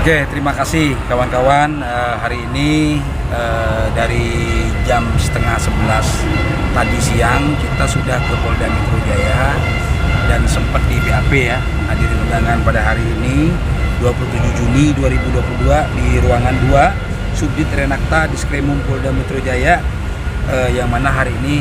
Oke, terima kasih kawan-kawan. Hari ini dari jam setengah 11 tadi siang kita sudah ke Polda Metro Jaya dan sempat di BAP ya, hadir undangan pada hari ini 27 Juni 2022 di ruangan 2 Subdit Renakta Diskrimum Polda Metro Jaya, yang mana hari ini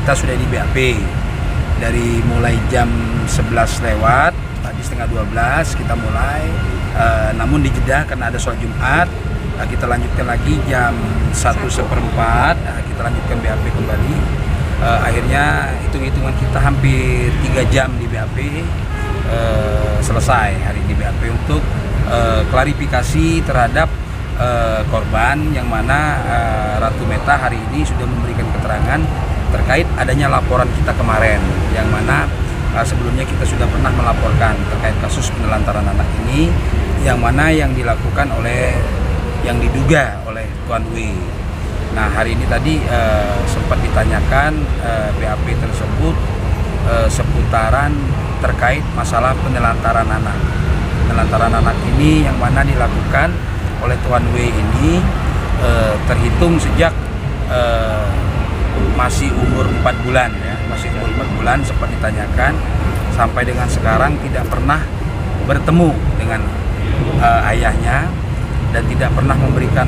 kita sudah di BAP dari mulai jam 11 lewat, tadi setengah 12 kita mulai. Namun dijeda karena ada sholat Jumat, kita lanjutkan lagi jam 1:01, kita lanjutkan BAP kembali. Akhirnya hitung-hitungan kita hampir 3 jam di BAP, selesai hari ini BAP untuk klarifikasi terhadap korban, yang mana Ratu Meta hari ini sudah memberikan keterangan terkait adanya laporan kita kemarin, yang mana sebelumnya kita sudah pernah melaporkan terkait kasus penelantaran anak ini, yang mana yang dilakukan oleh yang diduga oleh Tuan W. Nah, hari ini tadi sempat ditanyakan BAP tersebut seputaran terkait masalah penelantaran anak. Penelantaran anak ini yang mana dilakukan oleh Tuan W ini terhitung sejak masih umur 4 bulan ya, masih umur 4 bulan sempat ditanyakan, sampai dengan sekarang tidak pernah bertemu dengan ayahnya dan tidak pernah memberikan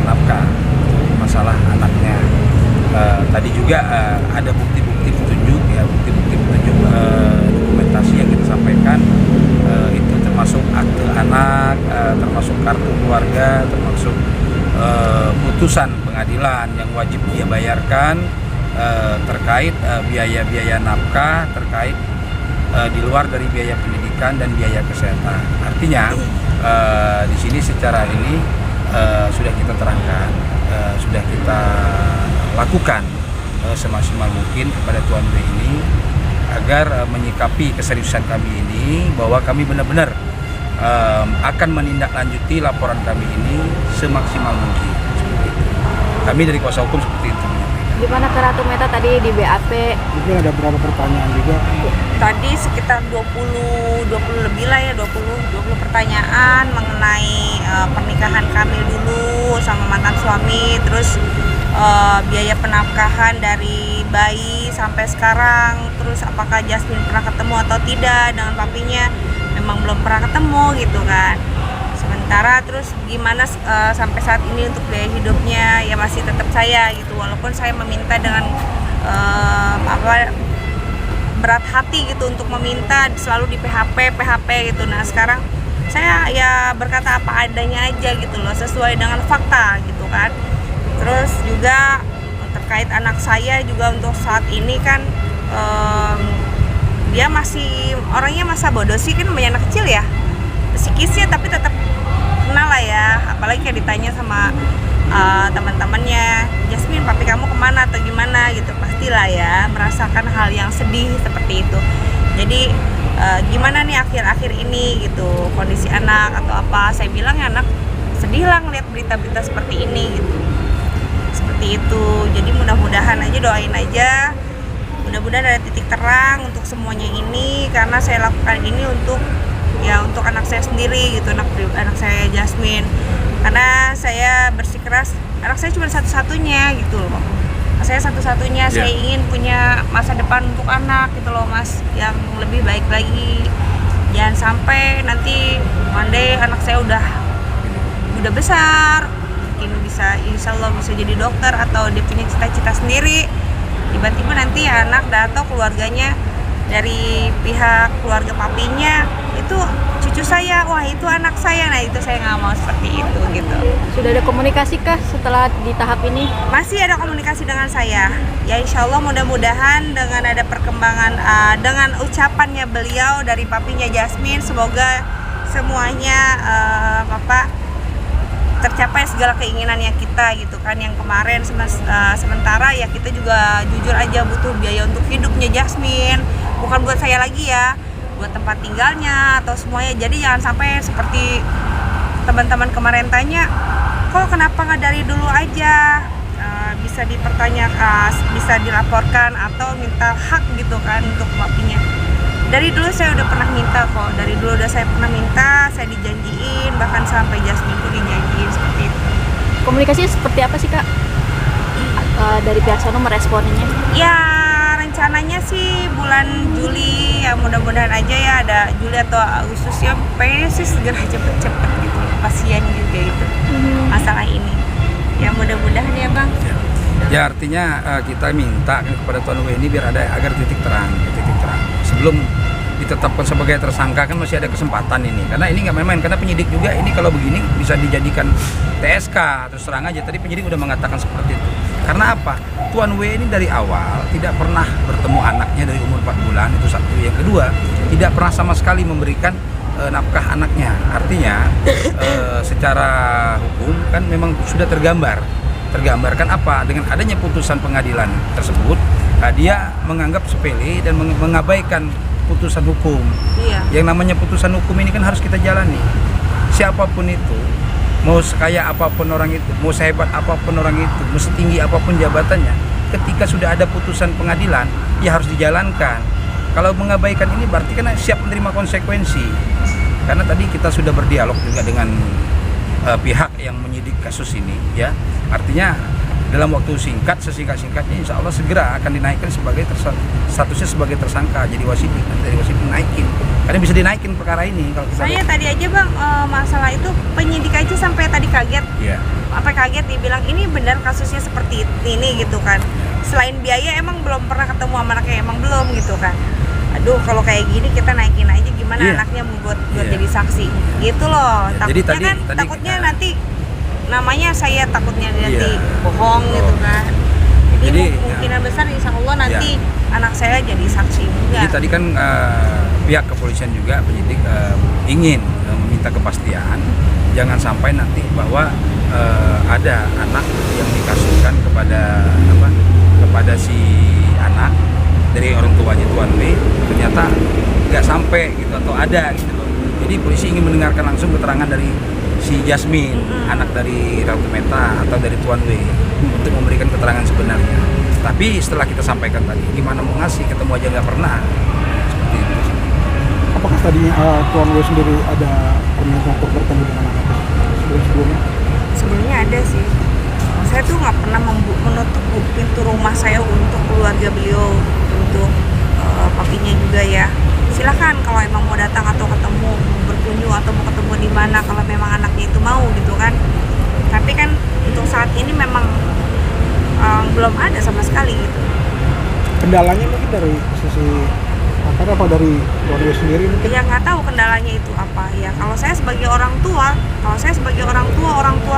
nafkah masalah anaknya. Tadi juga ada bukti-bukti petunjuk ya, bukti-bukti petunjuk dokumentasi yang kita sampaikan, itu termasuk akte anak, termasuk kartu keluarga, termasuk putusan pengadilan yang wajib dia bayarkan terkait biaya-biaya nafkah, terkait di luar dari biaya pendidikan dan biaya kesehatan. Artinya di sini secara ini sudah kita terangkan, sudah kita lakukan semaksimal mungkin kepada Tuan W ini agar menyikapi keseriusan kami ini, bahwa kami benar-benar akan menindaklanjuti laporan kami ini semaksimal mungkin. Kami dari kuasa hukum seperti itu. Gimana ke Ratu Meta tadi di BAP? Mungkin ada beberapa pertanyaan juga. Tadi sekitar 20 lebih lah ya, 20 pertanyaan mengenai pernikahan kami dulu sama mantan suami, terus biaya penafkahan dari bayi sampai sekarang, terus apakah Jasmine pernah ketemu atau tidak dengan papinya. Memang belum pernah ketemu gitu kan. Sementara terus gimana sampai saat ini untuk biaya hidupnya, ya masih tetap saya gitu, walaupun saya meminta dengan berat hati gitu untuk meminta, selalu di PHP gitu. Nah, sekarang saya ya berkata apa adanya aja gitu loh, sesuai dengan fakta gitu kan. Terus juga terkait anak saya juga untuk saat ini kan dia masih orangnya masa bodoh sih, kan namanya anak kecil ya, psikisnya, tapi tetap kenal lah ya. Apalagi kayak ditanya sama teman-temannya, Jasmine papi kamu kemana atau gimana gitu, pastilah ya merasakan hal yang sedih seperti itu. Jadi gimana nih akhir-akhir ini gitu kondisi anak atau apa. Saya bilang ya, anak sedih lah ngeliat berita-berita seperti ini gitu, seperti itu. Jadi mudah-mudahan aja, doain aja, mudah-mudahan ada titik terang untuk semuanya ini, karena saya lakukan ini untuk anak saya sendiri gitu, anak saya Jasmine, karena saya bersikeras anak saya cuma satu-satunya gitu loh. Saya satu-satunya, saya ingin punya masa depan untuk anak gitu loh Mas, yang lebih baik lagi. Jangan sampai nanti one day anak saya udah besar, mungkin bisa, insya Allah bisa jadi dokter atau dia punya cita-cita sendiri, tiba-tiba nanti anak atau keluarganya dari pihak keluarga papinya itu cucu saya, wah itu anak saya. Nah, itu saya nggak mau seperti itu gitu. Sudah ada komunikasi kah setelah di tahap ini? Masih ada komunikasi dengan saya ya, insya Allah mudah-mudahan dengan ada perkembangan, dengan ucapannya beliau dari papinya Jasmine, semoga semuanya tercapai segala keinginannya kita gitu kan. Yang kemarin sementara ya kita juga jujur aja butuh biaya untuk hidupnya Jasmine, bukan buat saya lagi ya, buat tempat tinggalnya atau semuanya. Jadi jangan sampai seperti teman-teman kemarin tanya, kok kenapa nggak dari dulu aja, bisa dipertanyakan, bisa dilaporkan atau minta hak gitu kan untuk papinya. Dari dulu saya udah pernah minta kok, dari dulu udah saya pernah minta, saya dijanjiin, bahkan sampai Jasmine pun dijanjiin seperti itu. Komunikasinya seperti apa sih kak? Dari pihak sono meresponinya? Ya rencananya sih bulan Juli, ya mudah-mudahan aja ya ada Juli atau Agustus ya, pengennya sih segera cepet-cepet gitu, kasihan juga itu masalah ini. Ya mudah-mudahan ya bang. Ya artinya kita minta kepada Tuan W ini biar ada agar titik terang. Sebelum ditetapkan sebagai tersangka kan masih ada kesempatan ini, karena ini nggak main-main, karena penyidik juga ini kalau begini bisa dijadikan TSK terus terang aja. Tadi penyidik udah mengatakan seperti itu. Karena apa? Tuan W ini dari awal tidak pernah bertemu anaknya dari umur 4 bulan, itu satu. Yang kedua, tidak pernah sama sekali memberikan nafkah anaknya. Artinya secara hukum kan memang sudah tergambarkan apa? Dengan adanya putusan pengadilan tersebut, dia menganggap sepele dan mengabaikan putusan hukum. Iya. Yang namanya putusan hukum ini kan harus kita jalani. Siapapun itu, mau sekaya apapun orang itu, mau sehebat apapun orang itu, mau setinggi apapun jabatannya, ketika sudah ada putusan pengadilan, ya harus dijalankan. Kalau mengabaikan ini berarti kan siap menerima konsekuensi. Karena tadi kita sudah berdialog juga dengan pihak yang menyidik kasus ini, ya. Artinya dalam waktu singkat, sesingkat-singkatnya insya Allah segera akan dinaikkan sebagai statusnya sebagai tersangka, jadi wasidik, dari wasidik naikin, karena bisa dinaikin perkara ini kalau kita Saya tadi aja bang, masalah itu penyidik aja sampai tadi kaget. ya. Apa kaget dibilang ini benar kasusnya seperti ini gitu kan. Selain biaya emang belum pernah ketemu sama anaknya, emang belum gitu kan. Aduh kalau kayak gini kita naikin aja gimana Iya. anaknya buat Iya. jadi saksi gitu loh. Ya, jadi Takutnya tadi- takutnya nanti namanya saya takutnya nanti Iya. bohong gitu kan. Jadi Jadi, kemungkinan besar insya Allah nanti anak saya jadi saksi juga. Jadi tadi kan pihak kepolisian juga penyidik ingin meminta kepastian, jangan sampai nanti bahwa ada anak yang dikasuskan kepada si anak dari orang tuanya Tuan W, ternyata nggak sampai gitu atau ada gitu loh. Jadi polisi ingin mendengarkan langsung keterangan dari si Jasmine, anak dari Ratu Meta atau dari Tuan W, untuk memberikan keterangan sebenarnya. Tapi setelah kita sampaikan tadi, gimana mau ngasih, ketemu aja nggak pernah, seperti itu. Apakah tadinya Tuan W sendiri ada permintaan untuk bertemu dengan anak sebelumnya? Sebelumnya ada sih. Saya tuh nggak pernah menutup pintu rumah saya untuk keluarga beliau, untuk papinya juga ya. Silakan kalau emang mau datang atau ketemu, mau berkunjung atau mau ketemu di mana kalau memang anaknya itu mau gitu kan. Tapi kan untuk saat ini memang belum ada sama sekali gitu. Kendalanya mungkin dari sisi apa dari Tuan W sendiri mungkin? Ya nggak tahu kendalanya itu apa ya. Kalau saya sebagai orang tua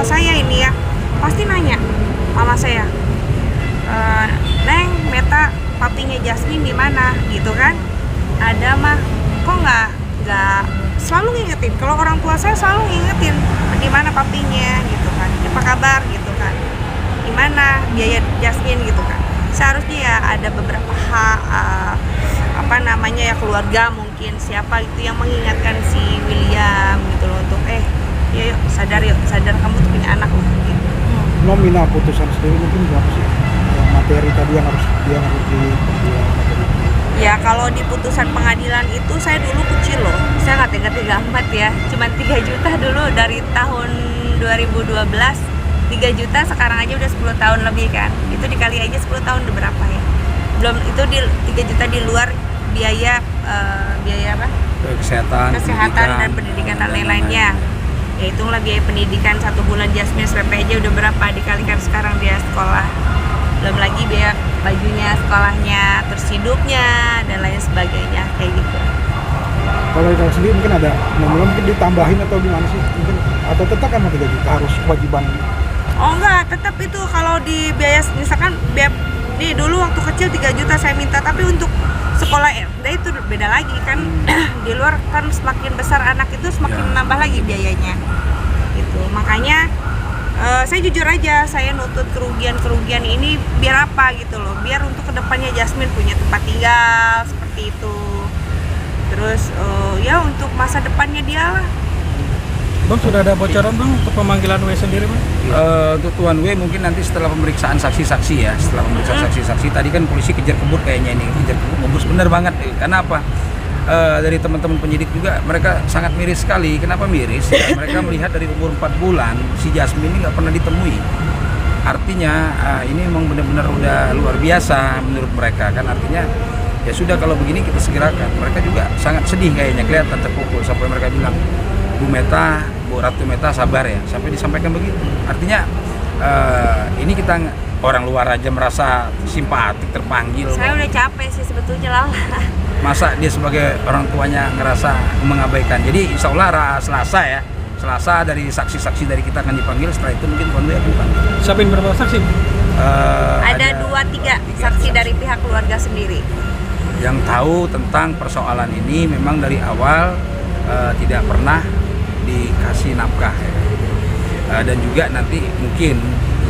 saya ini ya pasti nanya mama saya, Neng, Meta, papinya Jasmine di mana gitu kan? Ada mah, kok nggak selalu ngingetin. Kalau orang tua saya selalu ngingetin di mana papinya gitu kan, apa kabar gitu kan, gimana biaya Jasmine gitu kan. Seharusnya ya ada beberapa hak ya keluarga mungkin siapa itu yang mengingatkan si William gitu loh untuk yuk sadar kamu tuh punya anak loh gitu. Nominal putusan sendiri mungkin berapa sih? Materi tadi yang harus diperjuangkan. Ya kalau di putusan pengadilan itu saya dulu kecil loh, saya nggak tega-tega amat ya, cuman 3 juta dulu dari tahun 2012, 3 juta sekarang aja udah 10 tahun lebih kan, itu dikali aja 10 tahun udah berapa ya, belum itu 3 juta di luar biaya apa? Kesehatan dan pendidikan dan lain-lainnya. Ya hitunglah biaya pendidikan 1 bulan Jasmine SPP aja udah berapa, dikalikan sekarang dia sekolah, belum lagi biaya bajunya, sekolahnya, terus hidupnya dan lain sebagainya kayak gitu. Kalau kita sendiri mungkin ada, mungkin ditambahin atau gimana sih? Mungkin atau tetap kan 3 juta harus kewajiban? Oh enggak, tetap itu kalau di biaya misalkan di dulu waktu kecil 3 juta saya minta, tapi untuk sekolah SD itu beda lagi kan. Di luar kan semakin besar anak itu semakin menambah lagi biayanya gitu. Makanya saya jujur aja, saya nutut kerugian ini biar apa gitu loh, biar untuk kedepannya Jasmine punya tempat tinggal seperti itu, terus ya untuk masa depannya dia lah. Bang, sudah ada bocoran bang untuk pemanggilan W sendiri bang? Untuk Tuan W mungkin nanti setelah pemeriksaan saksi-saksi ya, setelah pemeriksaan saksi-saksi tadi kan polisi kejar kebut kayaknya ini, kejar kebut bener banget. Karena apa? dari teman-teman penyidik juga mereka sangat miris sekali. Kenapa miris? Ya, mereka melihat dari umur 4 bulan si Jasmine ini nggak pernah ditemui. Artinya ini memang benar-benar udah luar biasa menurut mereka kan. Artinya ya sudah kalau begini kita segerakan. Mereka juga sangat sedih kayaknya, kelihatan terpukul sampai mereka bilang, Bu Ratu Meta sabar ya, sampai disampaikan begitu. Artinya ini kita orang luar aja merasa simpatik, terpanggil. Saya udah capek sih sebetulnya lah. Masa dia sebagai orang tuanya ngerasa mengabaikan. Jadi insya Allah Selasa dari saksi-saksi dari kita akan dipanggil. Setelah itu mungkin konvoy akan dipanggil. Siapin berapa saksi? Ada 2-3 saksi dari pihak keluarga sendiri. Yang tahu tentang persoalan ini memang dari awal tidak pernah dikasih nafkah ya. Dan juga nanti mungkin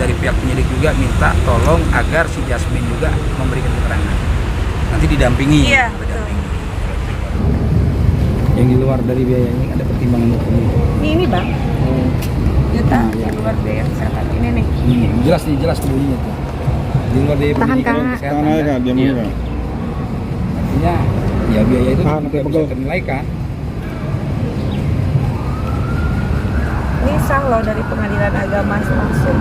dari pihak penyidik juga minta tolong agar si Jasmine juga memberikan keterangan. Nanti didampingi. Iya, betul. Yang di luar dari biaya ini ada pertimbangan hukum. Ini Bang. Juta di luar biaya kesehatan ini nih. Jelas bunyinya tuh. Di luar dari Tahan, pendidikan Kak. kesehatan. Tahan aja, Kak, diam dulu, Kak. Artinya ya biaya itu Tahan, juga Kak, bisa pegel. ternilai kan. Ini sah loh dari pengadilan agama langsung.